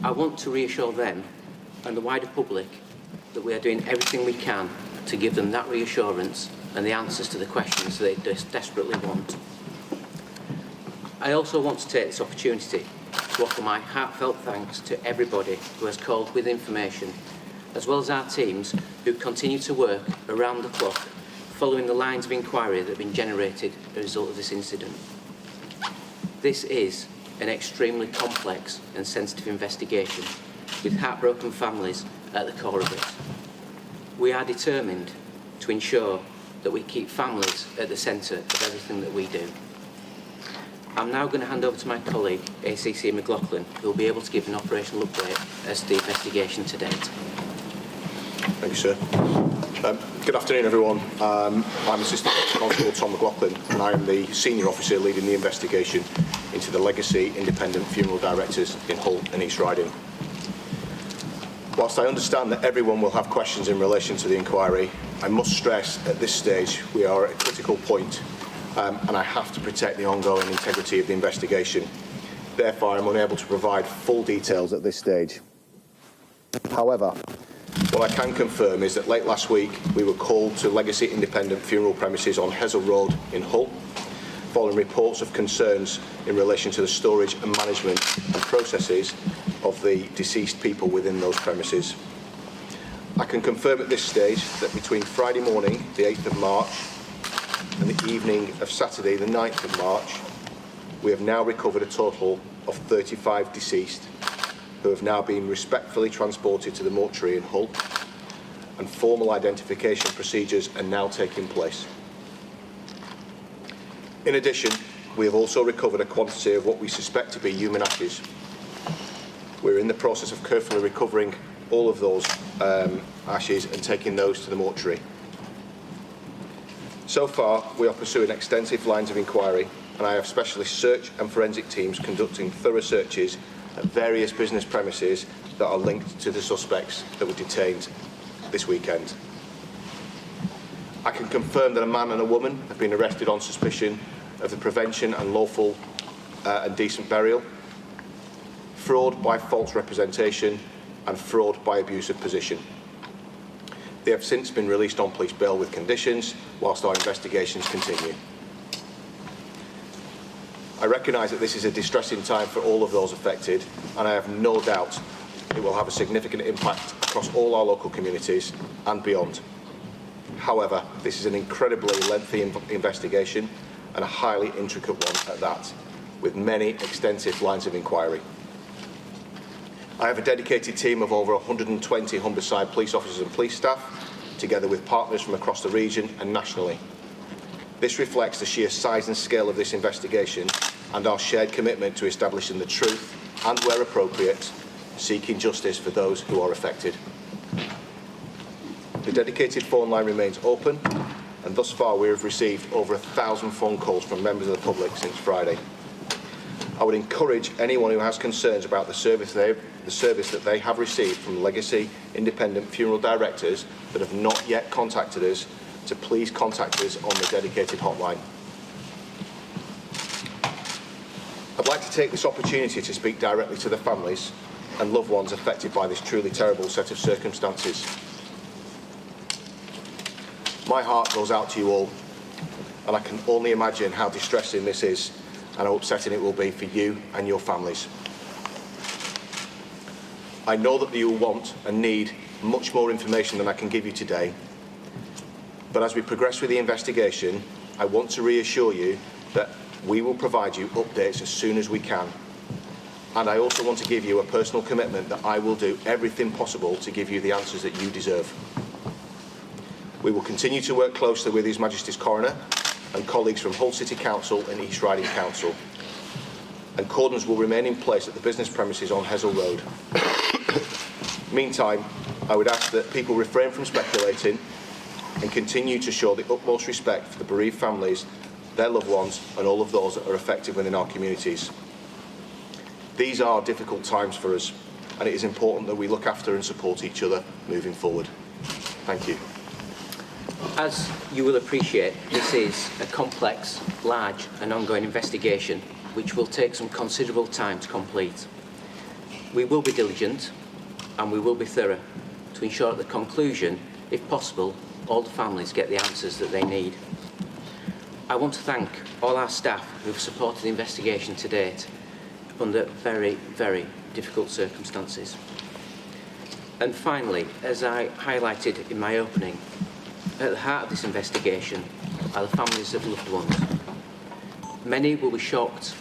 I want to reassure them and the wider public that we are doing everything we can to give them that reassurance and the answers to the questions they desperately want. I also want to take this opportunity to offer my heartfelt thanks to everybody who has called with information, as well as our teams who continue to work around the clock following the lines of inquiry that have been generated as a result of this incident. This is an extremely complex and sensitive investigation with heartbroken families at the core of it. We are determined to ensure that we keep families at the centre of everything that we do. I'm now going to hand over to my colleague, ACC McLaughlin, who will be able to give an operational update as to the investigation to date. Thank you, sir. Good afternoon, everyone. I'm Assistant Constable Tom McLaughlin, and I am the Senior Officer leading the investigation into the Legacy Independent Funeral Directors in Hull and East Riding. Whilst I understand that everyone will have questions in relation to the inquiry, I must stress at this stage we are at a critical point, and I have to protect the ongoing integrity of the investigation. Therefore, I'm unable to provide full details at this stage. However, what I can confirm is that late last week we were called to Legacy Independent Funeral Premises on Hessel Road in Hull, following reports of concerns in relation to the storage and management and processes of the deceased people within those premises. I can confirm at this stage that between Friday morning, the 8th of March, and the evening of Saturday, the 9th of March, we have now recovered a total of 35 deceased who have now been respectfully transported to the mortuary in Hull, and formal identification procedures are now taking place. In addition, we have also recovered a quantity of what we suspect to be human ashes. We're in the process of carefully recovering all of those ashes and taking those to the mortuary. So far, we are pursuing extensive lines of inquiry, and I have specialist search and forensic teams conducting thorough searches at various business premises that are linked to the suspects that were detained this weekend. I can confirm that a man and a woman have been arrested on suspicion of the prevention and lawful and decent burial, fraud by false representation, and fraud by abuse of position. They have since been released on police bail with conditions whilst our investigations continue. I recognise that this is a distressing time for all of those affected, and I have no doubt it will have a significant impact across all our local communities and beyond. However, this is an incredibly lengthy investigation and a highly intricate one at that, with many extensive lines of inquiry. I have a dedicated team of over 120 Humberside police officers and police staff, together with partners from across the region and nationally. This reflects the sheer size and scale of this investigation and our shared commitment to establishing the truth and, where appropriate, seeking justice for those who are affected. The dedicated phone line remains open, and thus far we have received over 1,000 phone calls from members of the public since Friday. I would encourage anyone who has concerns about the service that they have received from Legacy Independent Funeral Directors that have not yet contacted us to please contact us on the dedicated hotline. I'd like to take this opportunity to speak directly to the families and loved ones affected by this truly terrible set of circumstances. My heart goes out to you all, and I can only imagine how distressing this is and how upsetting it will be for you and your families. I know that you will want and need much more information than I can give you today, but as we progress with the investigation, I want to reassure you that we will provide you updates as soon as we can. And I also want to give you a personal commitment that I will do everything possible to give you the answers that you deserve. We will continue to work closely with His Majesty's Coroner and colleagues from Hull City Council and East Riding Council. And cordons will remain in place at the business premises on Hessel Road. Meantime, I would ask that people refrain from speculating and continue to show the utmost respect for the bereaved families, their loved ones, and all of those that are affected within our communities. These are difficult times for us, and it is important that we look after and support each other moving forward. Thank you. As you will appreciate, this is a complex, large and ongoing investigation which will take some considerable time to complete. We will be diligent and we will be thorough to ensure at the conclusion, if possible, all the families get the answers that they need. I want to thank all our staff who have supported the investigation to date under very, very difficult circumstances. And finally, as I highlighted in my opening, at the heart of this investigation are the families of loved ones. Many will be shocked,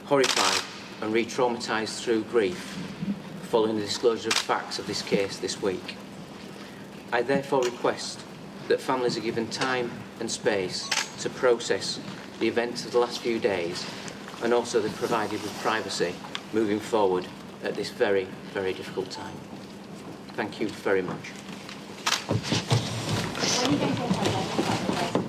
horrified and re-traumatised through grief following the disclosure of facts of this case this week. I therefore request that families are given time and space to process the events of the last few days, and also they're provided with privacy moving forward at this very, very difficult time. Thank you very much. When are you going to